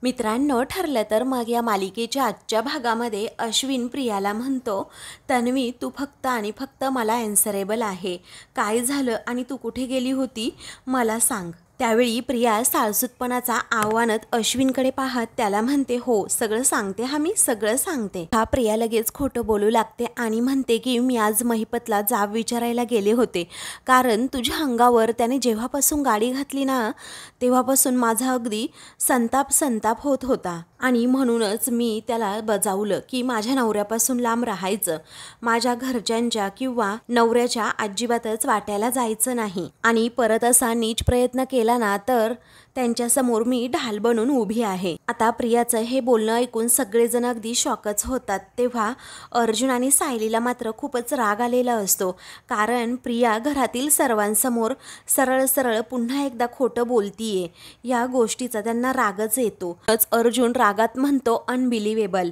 मित्रांनो, ठरलं तर मग या मालिकेच्या आजच्या भागामध्ये अश्विन प्रियाला म्हणतो, तन्वी तू फक्त आणि फक्त मला ॲन्सरेबल आहे. काय झालं आणि तू कुठे गेली होती मला सांग. त्यावेळी प्रिया साळसूतपणाचा आव्हानात अश्विनकडे पाहत त्याला म्हणते, हो सगळं सांगते, मी सगळं सांगते. हा प्रिया लगेच खोटं बोलू लागते आणि म्हणते की मी आज महिपतला जाब विचारायला गेले होते, कारण तुझ्या अंगावर त्याने जेव्हापासून गाडी घातली ना तेव्हापासून माझा अगदी संताप होत होता आणि म्हणूनच मी त्याला बजावलं की माझ्या नवऱ्यापासून लांब राहायचं, माझ्या घरच्यांच्या किंवा नवऱ्याच्या अजिबातच वाट्याला जायचं नाही आणि परत असा नीच प्रयत्न केला ना तर त्यांच्यासमोर मी ढाल बनून उभी आहे. आता प्रियाचं हे बोलणं ऐकून सगळेजण अगदी शॉकच होतात. तेव्हा अर्जुन आणि सायलीला मात्र खूपच राग आलेला असतो, कारण प्रिया घरातील सर्वांसमोर सरळ पुन्हा एकदा खोटं बोलतीये. या गोष्टीचा त्यांना रागच येतो. अर्जुन रागात म्हणतो, अनबिलिव्हेबल.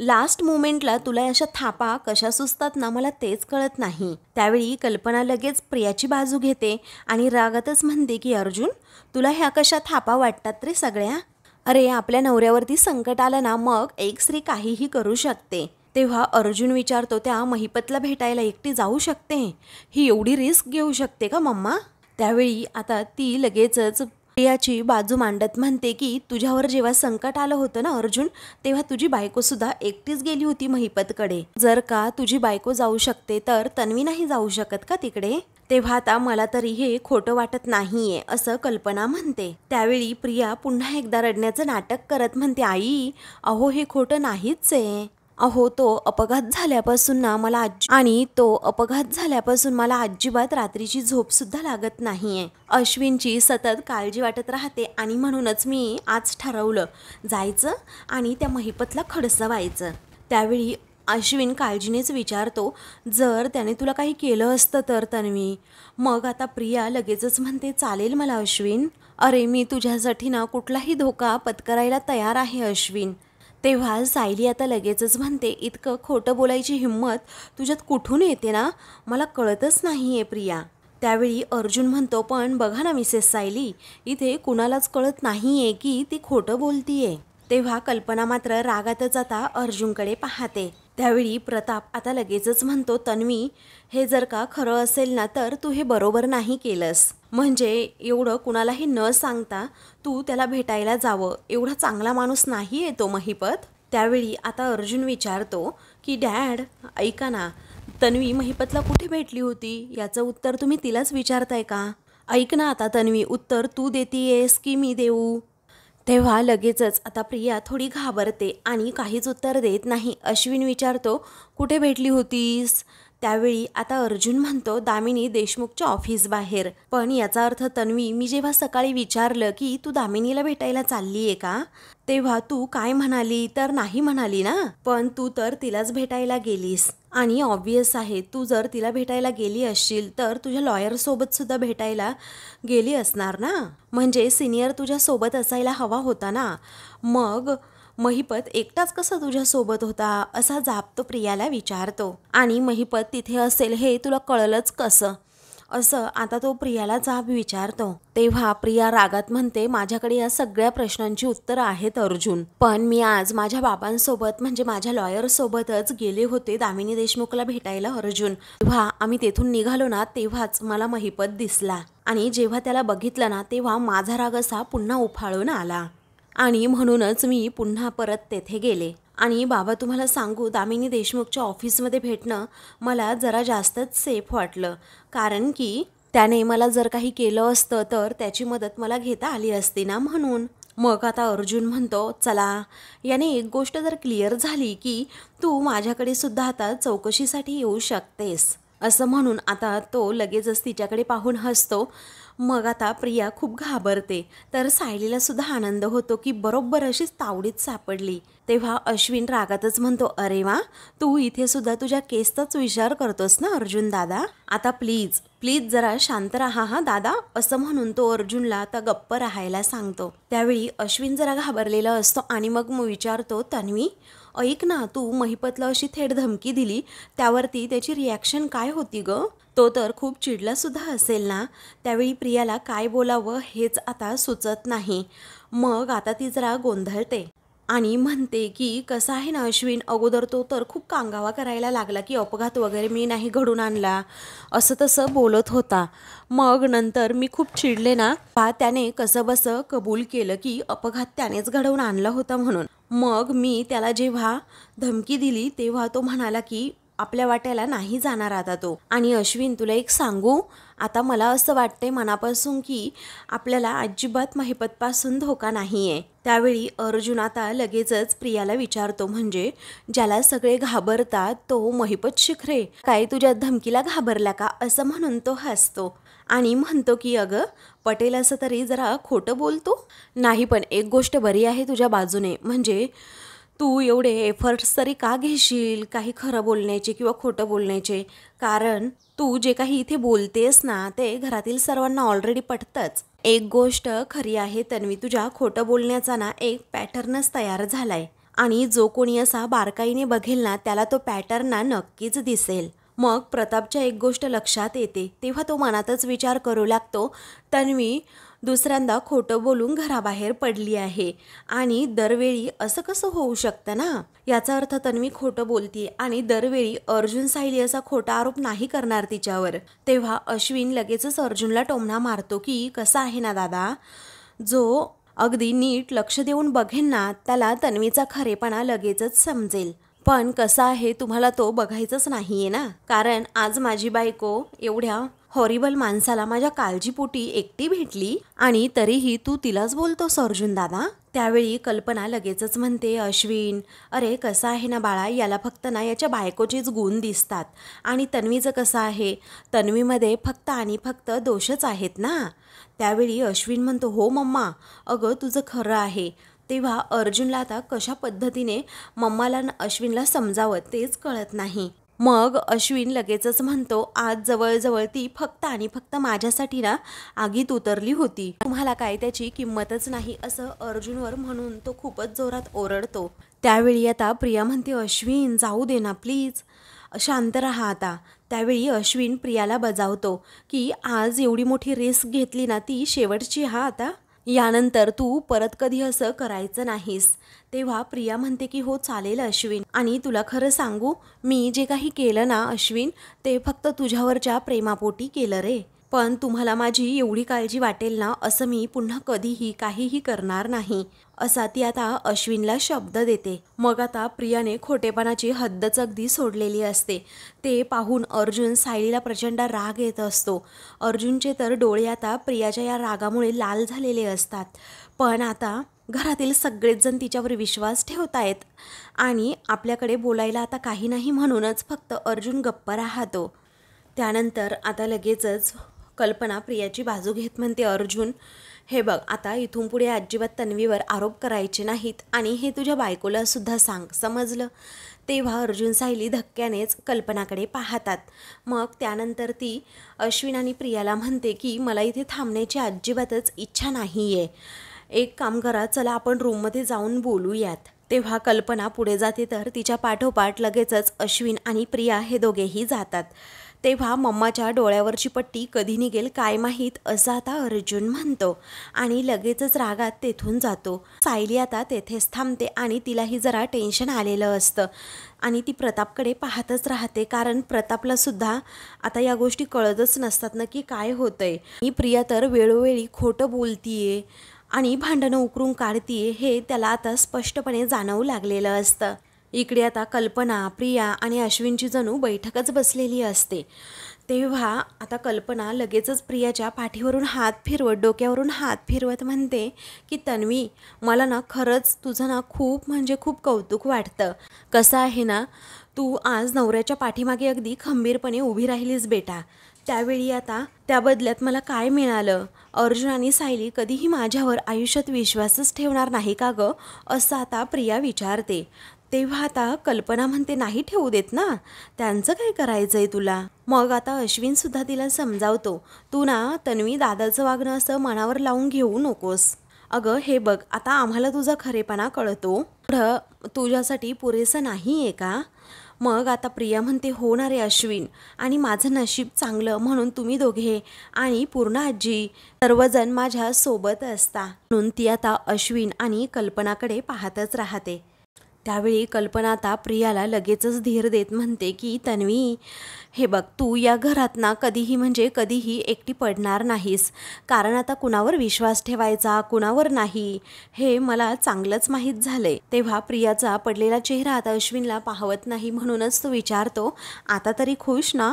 लास्ट मोमेंटला तुला अशा थापा कशा सुचतात ना, मला तेच कळत नाही. त्यावेळी कल्पना लगेच प्रियाची बाजू घेते आणि रागातच म्हणते की अर्जुन, तुला ह्या कशा थापा वाटतात रे सगळ्या? अरे आपल्या नवऱ्यावरती संकट आलं ना मग एक स्त्री काहीही करू शकते. तेव्हा अर्जुन विचारतो, त्या महिपतला भेटायला एकटी जाऊ शकते? ही एवढी रिस्क घेऊ शकते का मम्मा? त्यावेळी आता ती लगेचच प्रियाची बाजू मांडत म्हणते की तुझ्यावर जेव्हा संकट आलं होतं ना अर्जुन, तेव्हा तुझी बायको सुद्धा एकटीच गेली होती महिपतकडे. जर का तुझी बायको जाऊ शकते तर तन्वी नाही जाऊ शकत का तिकडे? तेव्हा आता मला तरी हे खोटं वाटत नाहीये असं कल्पना म्हणते. त्यावेळी प्रिया पुन्हा एकदा रडण्याचं नाटक करत म्हणते, आई अहो हे खोटं नाहीच आहे. अहो तो अपघात झाल्यापासून मला अजिबात रात्रीची झोप सुद्धा लागत नाहीये. अश्विनची सतत काळजी वाटत राहते आणि म्हणूनच मी आज ठरवलं जायचं आणि त्या महिपतला खडसवायचं. त्यावेळी अश्विन काळजीनेच विचारतो, जर त्याने तुला काही केलं असतं तर तन्वी? मग आता प्रिया लगेचच म्हणते, चालेल मला अश्विन. अरे मी तुझ्यासाठी ना कुठलाही धोका पत्करायला तयार आहे अश्विन. तेव्हा सायली आता लगेचच म्हणते, इतकं खोटं बोलायची हिंमत तुझ्यात कुठून येते ना, मला कळतच नाही आहे प्रिया. त्यावेळी अर्जुन म्हणतो, पण बघा ना मिसेस सायली, इथे कुणालाच कळत नाही आहे की ती खोटं बोलतीये. तेव्हा कल्पना मात्र रागातच आता अर्जुनकडे पाहते. त्यावेळी प्रताप आता लगेचच म्हणतो, तन्वी हे जर का खरं असेल ना तर तू हे बरोबर नाही केलंस. म्हणजे एवढं कुणालाही न सांगता तू त्याला भेटायला जावं, एवढा चांगला माणूस नाही आहे तो महिपत. त्यावेळी आता अर्जुन विचारतो की डॅड ऐका ना, तन्वी महिपतला कुठे भेटली होती याचं उत्तर तुम्ही तिलाच विचारताय का? ऐक ना आता तन्वी, उत्तर तू देतीयेस की मी देऊ? तेव्हा लगेचच आता प्रिया थोडी घाबरते आणि काहीच उत्तर देत नाही. अश्विन विचारतो, कुठे भेटली होतीस? त्यावेळी आता अर्जुन म्हणतो, दामिनी देशमुखच्या ऑफिस बाहेर. पण याचा अर्थ तन्वी, मी जेव्हा सकाळी विचारलं की तू दामिनीला भेटायला चालली आहे का, तेव्हा तू काय म्हणाली? तर नाही म्हणाली ना, पण तू तर तिलाच भेटायला गेलीस. आणि ऑब्वियस आहे, तू जर तिला भेटायला गेली असशील तर तुझ्या लॉयरसोबत सुद्धा भेटायला गेली असणार ना, म्हणजे सिनियर तुझ्या सोबत असायला हवा होता ना. मग महिपत एकटाच कसा तुझ्यासोबत होता असा जाब तो प्रियाला विचारतो. आणि महिपत तिथे असेल हे तुला कळलंच कसं, असं आता तो प्रियाला जाब विचारतो. तेव्हा प्रिया रागात म्हणते, माझ्याकडे या सगळ्या प्रश्नांची उत्तरं आहेत अर्जुन, पण मी आज माझ्या बाबांसोबत म्हणजे माझ्या लॉयरसोबतच गेले होते दामिनी देशमुखला भेटायला अर्जुन. तेव्हा आम्ही तेथून निघालो ना तेव्हाच मला महिपत दिसला आणि जेव्हा त्याला बघितलं ना तेव्हा माझा राग असा पुन्हा उफाळून आला आणि म्हणूनच मी पुन्हा परत तेथे गेले. आणि बाबा तुम्हाला सांगू, दामिनी देशमुखच्या ऑफिसमध्ये भेटणं मला जरा जास्तच सेफ वाटलं, कारण की त्याने मला जर काही केलं असतं तर त्याची मदत मला घेता आली असती ना, म्हणून. मग आता अर्जुन म्हणतो, चला याने एक गोष्ट जर क्लिअर झाली की तू माझ्याकडे सुद्धा आता चौकशीसाठी येऊ शकतेस, असं म्हणून आता तो लगेचच तिच्याकडे पाहून हसतो. मग आता प्रिया खूप घाबरते, तर सायलीला सुद्धा आनंद होतो की बरोबर अशीच तावडीत सापडली. तेव्हा अश्विन रागातच म्हणतो, अरे वा, तू इथे सुद्धा तुझ्या केसचाच विचार करतोस ना अर्जुन दादा, आता प्लीज प्लीज जरा शांत राहा हा दादा, असं म्हणून तो अर्जुनला आता गप्प राहायला सांगतो. त्यावेळी अश्विन जरा घाबरलेला असतो आणि मग विचारतो, तन्वी ऐक ना, तू महिपतला अशी थेट धमकी दिली त्यावरती त्याची रिॲक्शन काय होती ग? तो तर खूप चिडलासुद्धा असेल ना. त्यावेळी प्रियाला काय बोलावं हेच आता सुचत नाही. मग आता ती जरा गोंधळते आणि म्हणते की कसं आहे ना अश्विन, अगोदर तो तर खूप कांगावा करायला लागला की अपघात वगैरे मी नाही घडून आणला, असं तसं बोलत होता. मग नंतर मी खूप चिडले ना, त्याने कसं बसं कबूल केलं की अपघात त्यानेच घडवून आणला होता म्हणून. मग मी त्याला जेव्हा धमकी दिली तेव्हा तो म्हणाला की आपल्या वाट्याला नाही जाणार आता तो. आणि अश्विन, तुला एक सांगू, आता मला असं वाटतंय मनापासून की आपल्याला अजिबात महिपतपासून धोका नाही आहे. त्यावेळी अर्जुन आता लगेचच प्रियाला विचारतो, म्हणजे ज्याला सगळे घाबरतात तो महिपत शिखरे काय तुझ्या धमकीला घाबरला का, असं म्हणून तो हसतो आणि म्हणतो की अगं पटेल असं तरी जरा खोटं बोलतो नाही, पण एक गोष्ट बरी आहे तुझ्या बाजूने, म्हणजे तू एवढे एफर्ट्स तरी का घेशील काही खरं बोलण्याचे किंवा खोटं बोलण्याचे, कारण तू जे काही इथे बोलतेस ना ते घरातील सर्वांना ऑलरेडी पटतंच. एक गोष्ट खरी आहे तन्वी, तुझ्या खोटं बोलण्याचा ना एक पॅटर्नच तयार झालाय आणि जो कोणी असा बारकाईने बघेल ना त्याला तो पॅटर्न ना नक्कीच दिसेल. मग प्रतापच्या एक गोष्ट लक्षात येते तेव्हा तो मनातच विचार करू लागतो, तन्वी दुसऱ्यांदा खोटं बोलून घराबाहेर पडली आहे आणि दरवेळी असं कसं होऊ शकतं ना. याचा अर्थ तन्वी खोटं बोलती आणि दरवेळी अर्जुन सायली असा खोटा आरोप नाही करणार तिच्यावर. तेव्हा अश्विन लगेचच अर्जुनला टोमणा मारतो की कसा आहे ना दादा, जो अगदी नीट लक्ष देऊन बघेन ना त्याला तन्वीचा खरेपणा लगेचच समजेल. पण कसं आहे तुम्हाला तो बघायचंच नाहीये ना, कारण आज माझी बायको एवढ्या हॉरिबल माणसाला माझ्या काळजीपोटी एकटी भेटली आणि तरीही तू तिलाच बोलतोस अर्जुन दादा. त्यावेळी कल्पना लगेचच म्हणते, अश्विन अरे कसं आहे ना बाळा, याला फक्त ना याच्या बायकोचेच गुण दिसतात आणि तन्वीचं कसं आहे, तन्वीमध्ये फक्त आणि फक्त दोषच आहेत ना. त्यावेळी अश्विन म्हणतो, हो मम्मा, अगं तुझं खरं आहे. तेव्हा अर्जुनला आता कशा पद्धतीने मम्माला अश्विनला समजावं तेच कळत नाही. मग अश्विन लगेचच म्हणतो, आज जवळजवळ ती फक्त आणि फक्त माझ्यासाठी ना आगीत उतरली होती, तुम्हाला काय त्याची किंमतच नाही, असं अर्जुनवर म्हणून तो खूपच जोरात ओरडतो. त्यावेळी आता प्रिया म्हणते, अश्विन जाऊ दे ना प्लीज, शांत राहा आता. त्यावेळी अश्विन प्रियाला बजावतो की आज एवढी मोठी रिस्क घेतली ना ती शेवटची हा, आता यानंतर तू परत कधी असं करायचं नाहीस. तेव्हा प्रिया म्हणते की हो चालेल अश्विन, आणि तुला खरं सांगू, मी जे काही केलं ना अश्विन ते फक्त तुझ्यावरच्या प्रेमापोटी केलं रे, पण तुम्हाला माझी एवढी काळजी वाटेल ना असं मी पुन्हा कधीही काहीही करणार नाही, असा ती आता अश्विनला शब्द देते. मग आता प्रियाने खोटेपणाची हद्दच अगदी सोडलेली असते. ते पाहून अर्जुन सायलीला प्रचंड राग येत असतो. अर्जुनचे तर डोळे आता प्रियाच्या या रागामुळे लाल झालेले असतात. पण आता घरातील सगळेच जण तिच्यावर विश्वास ठेवतायत आणि आपल्याकडे बोलायला आता काही नाही म्हणूनच फक्त अर्जुन गप्प राहतो. त्यानंतर आता लगेचच कल्पना प्रियाची बाजू घेत म्हणते, अर्जुन हे बघ, आता इथून पुढे अजिबात तन्वीवर आरोप करायचे नाहीत आणि हे तुझ्या बायकोला सुद्धा सांग, समजलं. तेव्हा अर्जुन सायली धक्क्यानेच कल्पनाकडे पाहतात. मग त्यानंतर ती अश्विन आणि प्रियाला म्हणते की मला इथे थांबण्याची अजिबातच इच्छा नाही आहे, एक काम करा, चला आपण रूममध्ये जाऊन बोलूयात. तेव्हा कल्पना पुढे जाते तर तिच्या पाठोपाठ लगेचच अश्विन आणि प्रिया हे दोघेही जातात. तेव्हा मम्माच्या डोळ्यावरची पट्टी कधी निघेल काय माहीत, असं आता अर्जुन म्हणतो आणि लगेचच रागात तेथून जातो. सायली आता तेथेच थांबते आणि तिलाही जरा टेन्शन आलेलं असतं आणि ती प्रतापकडे पाहतच राहते, कारण प्रतापला सुद्धा आता या गोष्टी कळतच नसतात नक्की काय होतंय. ही प्रिया तर वेळोवेळी खोटं बोलतीये आणि भांडणं उकरून काढतीये हे त्याला आता स्पष्टपणे जाणवू लागलेलं असतं. इकडे आता कल्पना, प्रिया आणि अश्विनची जणू बैठकच बसलेली असते. तेव्हा आता कल्पना लगेचच प्रियाच्या पाठीवरून हात फिरवत, डोक्यावरून हात फिरवत म्हणते की तन्वी, मला ना खरंच तुझं ना खूप म्हणजे खूप कौतुक वाटतं. कसं आहे ना, तू आज नवऱ्याच्या पाठीमागे अगदी खंबीरपणे उभी राहिलीस बेटा. त्यावेळी आता त्या बदल्यात मला काय मिळालं, अर्जुन आणि सायली कधीही माझ्यावर आयुष्यात विश्वासच ठेवणार नाही का गं, असं आता प्रिया विचारते. तेव्हा आता कल्पना म्हणते, नाही ठेवू देत ना, त्यांचं काय करायचं आहे तुला. मग आता अश्विनसुद्धा तिला समजावतो, तू ना तन्वी दादाचं वागणं असं मनावर लावून घेऊ नकोस. अगं हे बघ, आता आम्हाला तुझा खरेपणा कळतो, पुढं तुझ्यासाठी पुरेसं नाही आहे का, मग आता प्रिया म्हणते, हो ना रे अश्विन, आणि माझं नशीब चांगलं म्हणून तुम्ही दोघे आणि पूर्ण आजी सर्वजण माझ्या सोबत असता. म्हणून ती आता अश्विन आणि कल्पनाकडे पाहतच राहते. त्यावेळी कल्पना आता प्रियाला लगेचच धीर देत म्हणते की तन्वी, हे बघ, तू या घरात ना कधीही एकटी पडणार नाहीस. कारण आता कुणावर विश्वास ठेवायचा कुणावर नाही हे मला चांगलंच माहीत झालंय. तेव्हा प्रियाचा पडलेला चेहरा आता अश्विनला पाहवत नाही, म्हणूनच तो विचारतो, आता तरी खुश ना?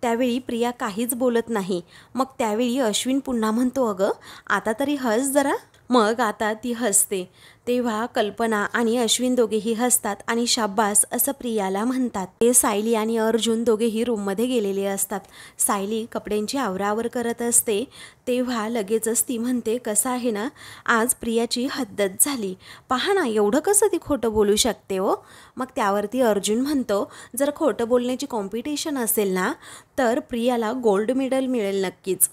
त्यावेळी प्रिया काहीच बोलत नाही. मग त्यावेळी अश्विन पुन्हा म्हणतो, अगं आता तरी हस जरा. मग आता ती हसते. तेव्हा कल्पना आणि अश्विन दोघेही हसतात आणि शाब्बास असं प्रियाला म्हणतात. ते सायली आणि अर्जुन दोघेही रूममध्ये गेलेले असतात. सायली कपड्यांची आवरावर करत असते. तेव्हा लगेचच ती म्हणते, कसं आहे ना, आज प्रियाची हद्दच झाली. पहा ना, एवढं कसं ती खोटं बोलू शकते हो. मग त्यावरती अर्जुन म्हणतो, जर खोटं बोलण्याची कॉम्पिटिशन असेल ना तर प्रियाला गोल्ड मेडल मिळेल नक्कीच.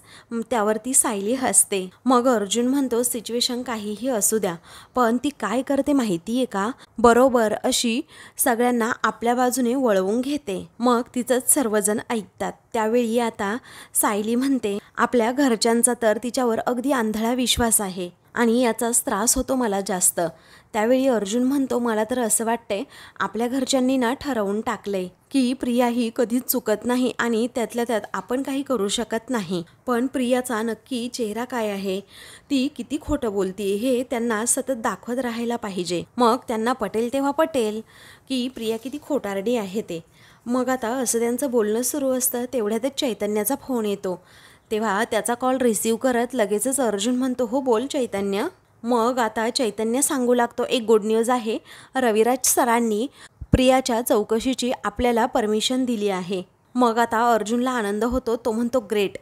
त्यावरती सायली हसते. मग अर्जुन म्हणतो, सिच्युएशन काहीही असू द्या, पण ती काय करते माहिती आहे का, बरोबर अशी सगळ्यांना आपल्या बाजूने वळवून घेते. मग तिचंच सर्वजण ऐकतात. त्यावेळी आता सायली म्हणते, आपल्या घरच्यांचा तर तिच्यावर अगदी आंधळा विश्वास आहे आणि याचाच त्रास होतो मला जास्त. त्यावेळी अर्जुन म्हणतो, मला तर असं वाटतंय आपल्या घरच्यांनी ना ठरवून टाकलंय की प्रिया ही कधीच चुकत नाही आणि त्यातल्या त्यात आपण काही करू शकत नाही. पण प्रियाचा नक्की चेहरा काय आहे, ती किती खोटं बोलते हे त्यांना सतत दाखवत राहायला पाहिजे. मग त्यांना पटेल तेव्हा पटेल की प्रिया किती खोटारडी आहे ते. मग आता असं त्यांचं बोलणं सुरू असतं. तेवढ्यातच चैतन्याचा फोन येतो. तेव्हा त्याचा कॉल रिसीव करत लगेचच अर्जुन म्हणतो, हो बोल चैतन्य. मग आता चैतन्य सांगू लागतो, एक गुड न्यूज आहे, रविराज सरांनी प्रियाच्या चौकशीची आपल्याला परमिशन दिली आहे. मग आता अर्जुनला आनंद होतो. तो म्हणतो, ग्रेट.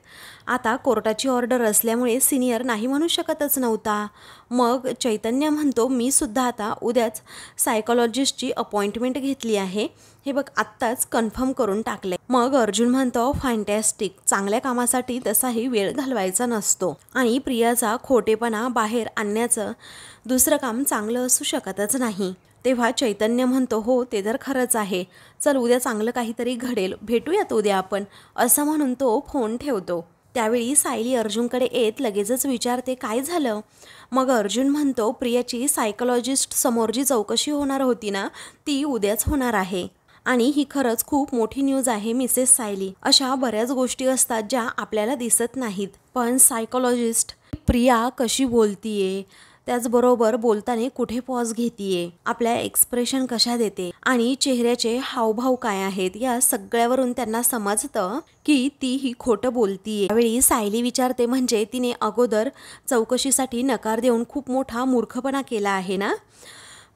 आता कोर्टाची ऑर्डर असल्यामुळे सिनियर नाही म्हणू शकतच नव्हता. मग चैतन्य म्हणतो, मी सुद्धा आता उद्याच सायकोलॉजिस्टची अपॉइंटमेंट घेतली आहे. हे बघ, आत्ताच कन्फर्म करून टाकले. मग अर्जुन म्हणतो, फॅन्टॅस्टिक. चांगल्या कामासाठी तसाही वेळ घालवायचा नसतो आणि प्रियाचा खोटेपणा बाहेर आणण्याचं दुसरं काम चांगलं असू शकतच नाही. तेव्हा चैतन्य म्हणतो, हो ते तर खरंच आहे. चल, उद्या चांगलं काहीतरी घडेल, भेटूयात उद्या आपण, असं म्हणून तो फोन ठेवतो. त्यावेळी सायली अर्जुनकडे येत लगेचच विचारते, काय झालं. मग अर्जुन म्हणतो, प्रियाची सायकोलॉजिस्ट समोर जी चौकशी होणार होती ना ती उद्याच होणार आहे. आणि ही खरंच खूप मोठी न्यूज आहे मिसेस सायली. अशा बऱ्याच गोष्टी असतात ज्या आपल्याला दिसत नाहीत, पण सायकोलॉजिस्ट प्रिया कशी बोलतीये, त्याचबरोबर बोलताना कुठे पॉज घेतीये, आपल्या एक्सप्रेशन कशा देते आणि चेहऱ्याचे हावभाव काय आहेत, या सगळ्यावरून त्यांना समजतं की ती ही खोटं बोलतीये. त्यावेळी सायली विचारते, म्हणजे तिने अगोदर चौकशीसाठी नकार देऊन खूप मोठा मूर्खपणा केला आहे ना.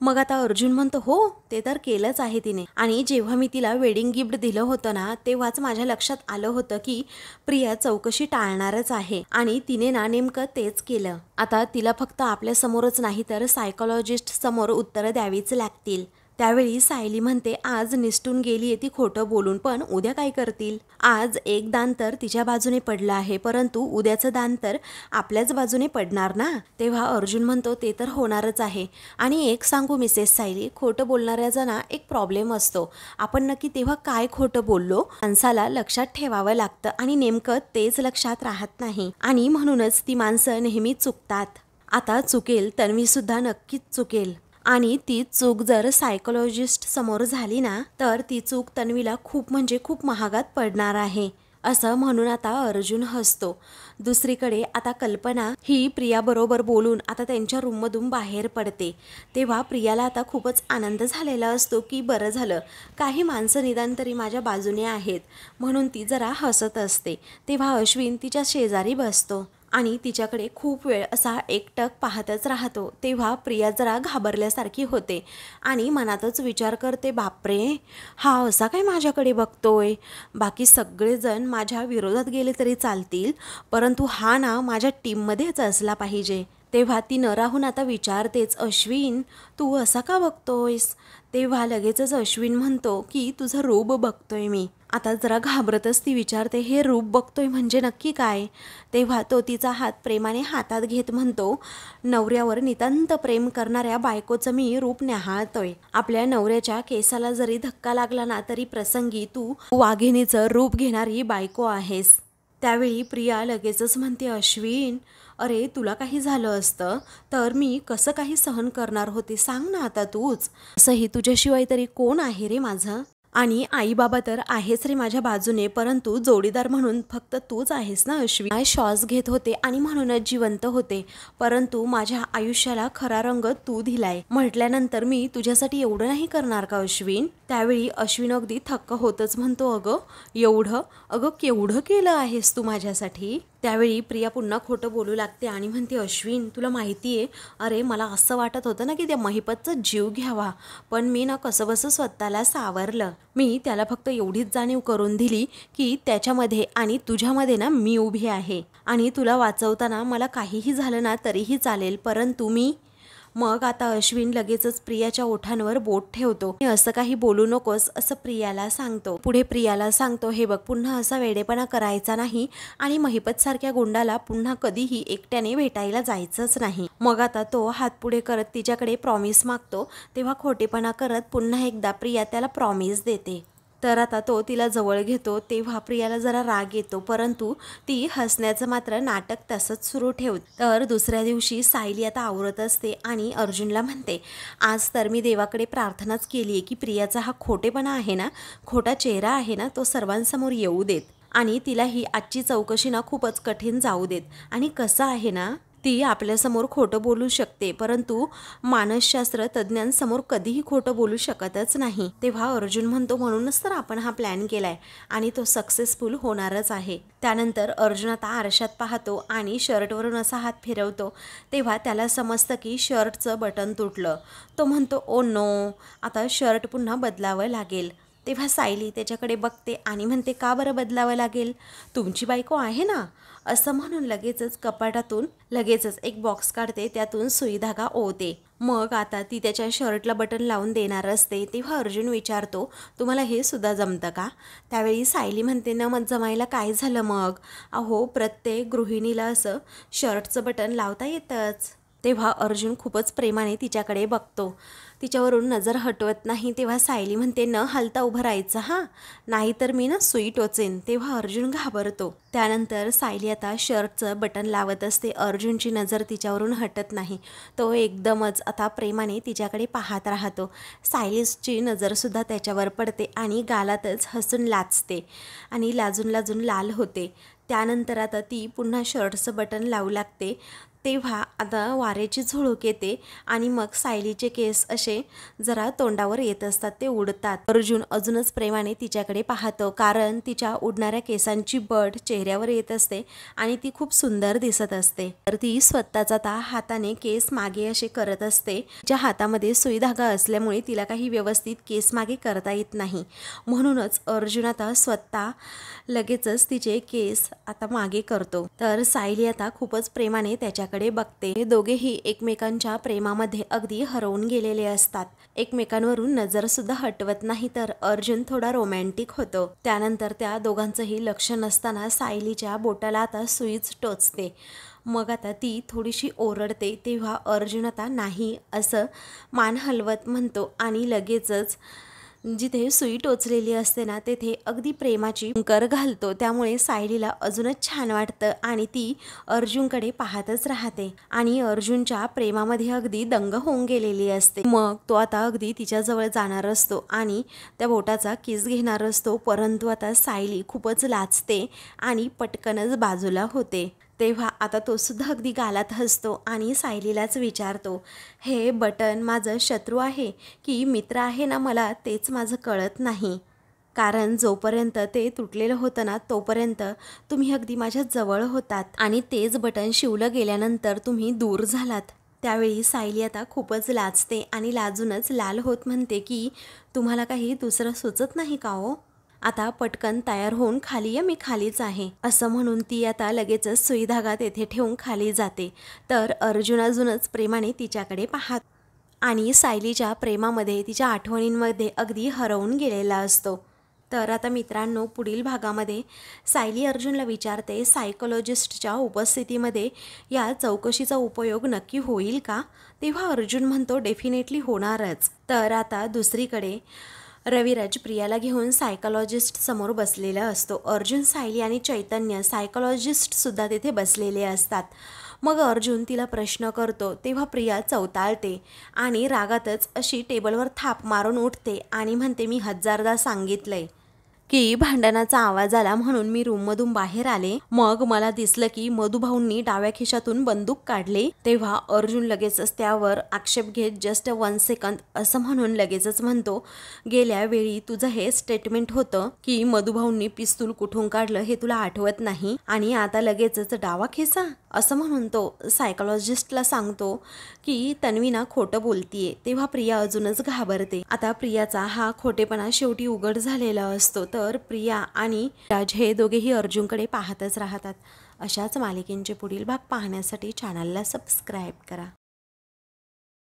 मग आता अर्जुन म्हणतो, हो ते तर केलंच आहे तिने. आणि जेव्हा मी तिला वेडिंग गिफ्ट दिलं होतं ना तेव्हाच माझ्या लक्षात आलं होतं की प्रिया चौकशी टाळणारच आहे आणि तिने ना नेमकं तेच केलं. आता तिला फक्त आपल्यासमोरच नाही तर सायकोलॉजिस्ट समोर उत्तरं द्यावीच लागतील. त्यावेळी सायली म्हणते, आज निसटून गेलीये ती खोटं बोलून, पण उद्या काय करतील. आज एक दान तर तिच्या बाजूने पडलं आहे, परंतु उद्याचं दान तर आपल्याच बाजूने पडणार ना. तेव्हा अर्जुन म्हणतो, ते तर होणारच आहे. आणि एक सांगू मिसेस सायली, खोटं बोलणाऱ्याचा ना एक प्रॉब्लेम असतो. आपण नक्की तेव्हा काय खोटं बोललो माणसाला लक्षात ठेवावं लागतं आणि नेमकं तेच लक्षात राहत नाही आणि म्हणूनच ती माणसं नेहमी चुकतात. आता चुकेल तन्वी सुद्धा नक्कीच चुकेल आणि ती चूक जर सायकोलॉजिस्ट समोर झाली ना तर ती चूक तन्वीला खूप म्हणजे खूप महागात पडणार आहे, असं म्हणून आता अर्जुन हसतो. दुसरीकडे आता कल्पना ही प्रियाबरोबर बोलून आता त्यांच्या रूममधून बाहेर पडते. तेव्हा प्रियाला आता खूपच आनंद झालेला असतो की बरं झालं, काही माणसं निदान तरी माझ्या बाजूने आहेत, म्हणून ती जरा हसत असते. तेव्हा अश्विन तिच्या शेजारी बसतो आणि तिच्याकडे खूप वेळ असा एकटक पाहतच राहतो. तेव्हा प्रिया जरा घाबरल्यासारखी होते आणि मनातच विचार करते, बापरे, हा असा काय माझ्याकडे बघतोय. बाकी सगळेजण माझ्या विरोधात गेले तरी चालतील, परंतु हा ना माझ्या टीममध्येच असला पाहिजे. तेव्हा ती न राहून आता विचारतेच, अश्विन तू असा का बघतोयस. तेव्हा लगेचच अश्विन म्हणतो की तुझं रूप बघतोय मी. आता जरा घाबरतच ती विचारते, हे रूप बघतोय म्हणजे नक्की काय? तेव्हा तो तिचा हात प्रेमाने हातात घेत म्हणतो, नवऱ्यावर नितांत प्रेम करणाऱ्या बायकोचं मी रूप न्याहाळतोय. आपल्या नवऱ्याच्या केसाला जरी धक्का लागला ना तरी प्रसंगी तू वाघिणीचं रूप घेणारी बायको आहेस. त्यावेळी प्रिया लगेचच म्हणते, अश्विन, अरे तुला काही झालं असतं तर मी कसं काही सहन करणार होते सांग ना आता तूच. असंही तुझ्याशिवाय तरी कोण आहे रे माझं? आणि आई बाबा तर आहेच रे माझ्या बाजूने, परंतु जोडीदार म्हणून फक्त तूच आहेस ना अश्विन. श्वास घेत होते आणि म्हणूनच जिवंत होते, परंतु माझ्या आयुष्याला खरा रंग तू दिलाय म्हटल्यानंतर मी तुझ्यासाठी एवढं नाही करणार का अश्विन? त्यावेळी अश्विन अगदी थक्क होतच म्हणतो, अगं एवढं? अगं केवढं केलं आहेस तू माझ्यासाठी? त्यावेळी प्रिया पुन्हा खोटं बोलू लागते आणि म्हणते, अश्विन तुला माहिती आहे, अरे मला असं वाटत होतं ना की त्या महिपतचा जीव घ्यावा, पण मी ना कसंबसं स्वतःला सावरलं. मी त्याला फक्त एवढीच जाणीव करून दिली की त्याच्यामध्ये आणि तुझ्यामध्ये ना मी उभी आहे आणि तुला वाचवताना मला काहीही झालं ना तरीही चालेल, परंतु मी मग आता अश्विन लगेचच प्रियाच्या ओठांवर बोट ठेवतो. असं काही बोलू नकोस असं प्रियाला सांगतो. पुढे प्रियाला सांगतो, हे बघ पुन्हा असा वेडेपणा करायचा नाही आणि महिपत सारख्या गुंडाला पुन्हा कधीही एकट्याने भेटायला जायचंच नाही. मग आता तो हात पुढे करत तिच्याकडे प्रॉमिस मागतो, तेव्हा खोटेपणा करत पुन्हा एकदा प्रिया त्याला प्रॉमिस देते. तर आता तो तिला जवळ घेतो तेव्हा प्रियाला जरा राग येतो, परंतु ती हसण्याचं मात्र नाटक तसंच सुरू ठेवते. तर दुसऱ्या दिवशी सायली आता आवरत असते आणि अर्जुनला म्हणते, आज तर मी देवाकडे प्रार्थनाच केली आहे की प्रियाचा हा खोटेपणा आहे ना, खोटा चेहरा आहे ना, तो सर्वांसमोर येऊ देत आणि तिला ही आजची चौकशी ना खूपच कठीण जाऊ देत. आणि कसं आहे ना, ती आपल्यासमोर खोटं बोलू शकते, परंतु मानसशास्त्र तज्ज्ञांसमोर कधीही खोटं बोलू शकतच नाही. तेव्हा अर्जुन म्हणतो, म्हणूनच तर आपण हा प्लॅन केलाय आणि तो सक्सेसफुल होणारच आहे. त्यानंतर अर्जुन आता आरशात पाहतो आणि शर्टवरून असा हात फिरवतो, तेव्हा त्याला समजतं की शर्टचं बटन तुटलं. तो म्हणतो, ओ नो, आता शर्ट पुन्हा बदलावं लागेल. तेव्हा सायली त्याच्याकडे बघते आणि म्हणते, का बरं बदलावं लागेल? तुमची बायको आहे ना. असं म्हणून लगेचच कपाटातून एक बॉक्स काढते, त्यातून सुई धागा ओवते. मग आता ती त्याच्या शर्टला बटन लावून देणार असते, तेव्हा अर्जुन विचारतो, तुम्हाला हे सुद्धा जमतं का? त्यावेळी सायली म्हणते, न मग जमायला काय झालं मग? अहो प्रत्येक गृहिणीला असं शर्टचं बटन लावता येतंच. तेव्हा अर्जुन खूपच प्रेमाने तिच्याकडे बघतो, तिच्यावरून नजर हटवत नाही. तेव्हा सायली म्हणते, न हलता उभं राहायचं हां, नाहीतर मी ना सुई टोचेन. तेव्हा अर्जुन घाबरतो. त्यानंतर सायली आता शर्टचं बटन लावत असते. अर्जुनची नजर तिच्यावरून हटत नाही, तो एकदमच आता प्रेमाने तिच्याकडे पाहत राहतो. सायलीची नजरसुद्धा त्याच्यावर पडते आणि गालातच हसून लाजते आणि लाजून लाजून लाल होते. त्यानंतर आता ती पुन्हा शर्टचं बटन लावू लागते. तेव्हा आता वाऱ्याची झुळूक येते आणि मग सायलीचे केस असे जरा तोंडावर येत असतात, ते उडतात. अर्जुन अजूनच प्रेमाने तिच्याकडे पाहतो, कारण तिच्या उडणाऱ्या केसांची बड चेहऱ्यावर येत असते आणि ती खूप सुंदर दिसत असते. तर ती स्वतःचा आता हाताने केस मागे असे करत असते. तिच्या हातामध्ये सुई धागा असल्यामुळे तिला काही व्यवस्थित केस मागे करता येत नाही, म्हणूनच अर्जुन आता स्वतः लगेचच तिचे केस आता मागे करतो. तर सायली आता खूपच प्रेमाने त्याच्याकडे बघते. हे दोघेही एकमेकांच्या प्रेमामध्ये अगदी हरवून गेलेले असतात, एकमेकांवरून नजर सुद्धा हटवत नाही. तर अर्जुन थोडा रोमॅन्टिक होतो. त्यानंतर त्या दोघांचंही लक्ष नसताना सायलीच्या बोटाला आता सुईच टोचते. मग आता ती थोडीशी ओरडते, तेव्हा अर्जुन आता नाही असं मान हलवत म्हणतो आणि लगेचच जिथे सुई टोचलेली असते ना तेथे अगदी प्रेमाची कर घालतो. त्यामुळे सायलीला अजूनच छान वाटतं आणि ती अर्जुनकडे पाहतच राहते आणि अर्जुनच्या प्रेमामध्ये अगदी दंग होऊन गेलेली असते. मग तो आता अगदी तिच्याजवळ जाणार असतो आणि त्या बोटाचा किस घेणार असतो, परंतु आता सायली खूपच लाजते आणि पटकनच बाजूला होते. तेव्हा आता तो सुद्धा अगदी गालात हसतो आणि सायलीलाच विचारतो, हे बटन माझं शत्रू आहे की मित्र आहे ना, मला तेच माझं कळत नाही. कारण जोपर्यंत ते तुटलेलं होतं ना तोपर्यंत तुम्ही अगदी माझ्या जवळ होतात आणि तेच बटन शिवलं गेल्यानंतर तुम्ही दूर झालात. त्यावेळी सायली आता खूपच लाजते आणि लाजूनच लाल होत म्हणते की तुम्हाला काही दुसरं सुचत नाही का हो? आता पटकन तयार होऊन खाली या, मी खालीच आहे. असं म्हणून ती आता लगेचच सुई धागा तेथे ठेवून खाली जाते. तर अर्जुन अजूनच प्रेमाने तिच्याकडे पाहत आणि सायलीच्या प्रेमामध्ये तिच्या आठवणींमध्ये अगदी हरवून गेलेला असतो. तर आता मित्रांनो, पुढील भागामध्ये सायली अर्जुनला विचारते, सायकोलॉजिस्टच्या उपस्थितीमध्ये या चौकशीचा उपयोग नक्की होईल का? तेव्हा अर्जुन म्हणतो, डेफिनेटली होणारच. तर आता दुसरीकडे रविराज प्रियाला घेऊन सायकोलॉजिस्ट समोर बसलेला असतो. अर्जुन, सायली आणि चैतन्य सायकोलॉजिस्टसुद्धा तिथे बसलेले असतात. मग अर्जुन तिला प्रश्न करतो तेव्हा प्रिया चवताळते आणि रागातच अशी टेबलवर थाप मारून उठते आणि म्हणते, मी 1000दा सांगितलंय की भांडणाचा आवाज आला म्हणून मी रूममधून बाहेर आले. मग मला दिसलं की मधुभाऊंनी डाव्या खिशातून बंदूक काढले. तेव्हा अर्जुन लगेचच त्यावर आक्षेप घेत, जस्ट 1 सेकंद असं म्हणून लगेचच म्हणतो, गेल्या वेळी तुझं हे स्टेटमेंट होतं की मधुभाऊंनी पिस्तूल कुठून काढलं हे तुला आठवत नाही आणि आता लगेचच डावा खिसा असं म्हणून तो सायकोलॉजिस्टला सांगतो की तन्वीना खोटं बोलतीये. तेव्हा प्रिया अजूनच घाबरते. आता प्रियाचा हा खोटेपणा शेवटी उघड झालेला असतो. तर प्रिया आणि राज हे दोघेही अर्जुनकडे पाहतच राहतात. अशाच मालिकेंचे पुढील भाग पाहण्यासाठी चॅनलला सबस्क्राईब करा.